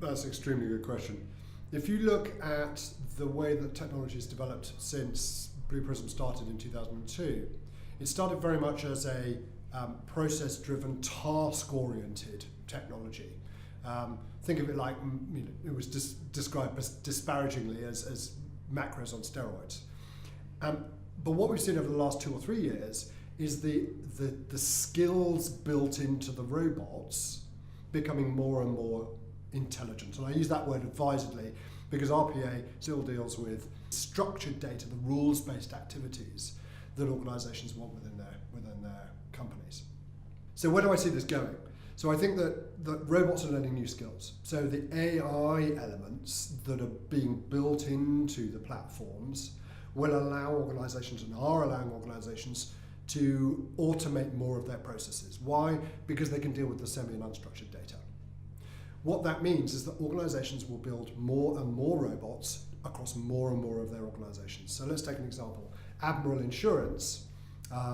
That's an extremely good question. If you look at the way that technology has developed since Blue Prism started in 2002, it started very much as a process-driven, task-oriented technology. Think of it like, it was described disparagingly as macros on steroids. But what we've seen over the last 2 or 3 years is the skills built into the robots becoming more and more intelligent. And I use that word advisedly because RPA still deals with structured data, the rules-based activities that organizations want within their companies. So where do I see this going? So I think that robots are learning new skills. So the AI elements that are being built into the platforms will allow organizations, and are allowing organizations, to automate more of their processes. Why? Because they can deal with the semi and unstructured data. What that means is that organizations will build more and more robots across more and more of their organizations. So let's take an example. Admiral Insurance,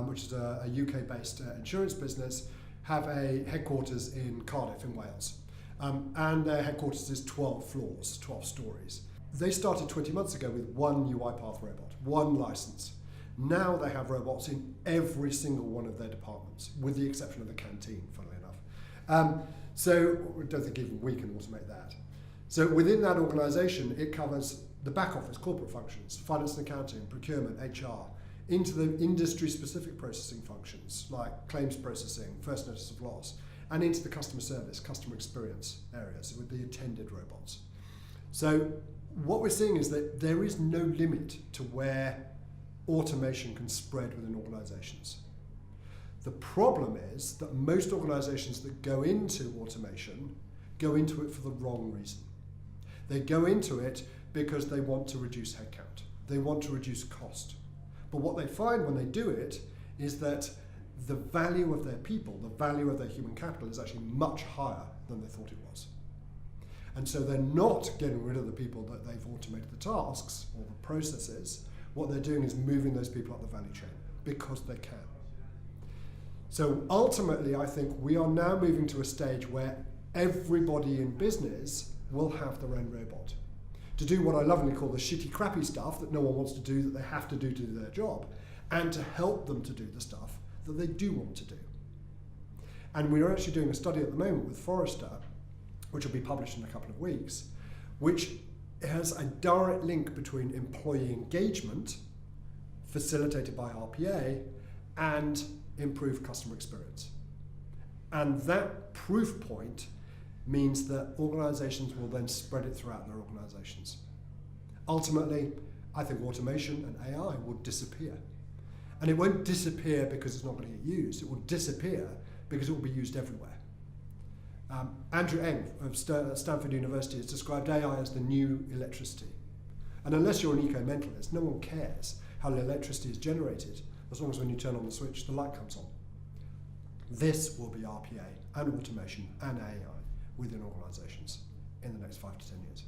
which is a UK-based insurance business, have a headquarters in Cardiff in Wales. And their headquarters is 12 floors, 12 stories. They started 20 months ago with one UiPath robot, one license. Now they have robots in every single one of their departments, with the exception of the canteen, funnily enough. So I don't think even we can automate that. So within that organization, it covers the back office, corporate functions, finance and accounting, procurement, HR, into the industry-specific processing functions like claims processing, first notice of loss, and into the customer service, customer experience areas with the attended robots. So what we're seeing is that there is no limit to where automation can spread within organizations. The problem is that most organizations that go into automation go into it for the wrong reason. They go into it because they want to reduce headcount. They want to reduce cost. But what they find when they do it is that the value of their people, the value of their human capital is actually much higher than they thought it was. And so they're not getting rid of the people that they've automated the tasks or the processes. What they're doing is moving those people up the value chain because they can. So ultimately, I think we are now moving to a stage where everybody in business will have their own robot to do what I lovingly call the shitty, crappy stuff that no one wants to do, that they have to do their job, and to help them to do the stuff that they do want to do. And we're actually doing a study at the moment with Forrester, which will be published in a couple of weeks, which has a direct link between employee engagement, facilitated by RPA, and improved customer experience. And that proof point means that organizations will then spread it throughout their organizations. Ultimately, I think automation and AI will disappear. And it won't disappear because it's not going to get used. It will disappear because it will be used everywhere. Andrew Ng of Stanford University has described AI as the new electricity. And unless you're an eco-mentalist, no one cares how the electricity is generated, as long as when you turn on the switch, the light comes on. This will be RPA and automation and AI within organizations in the next 5 to 10 years.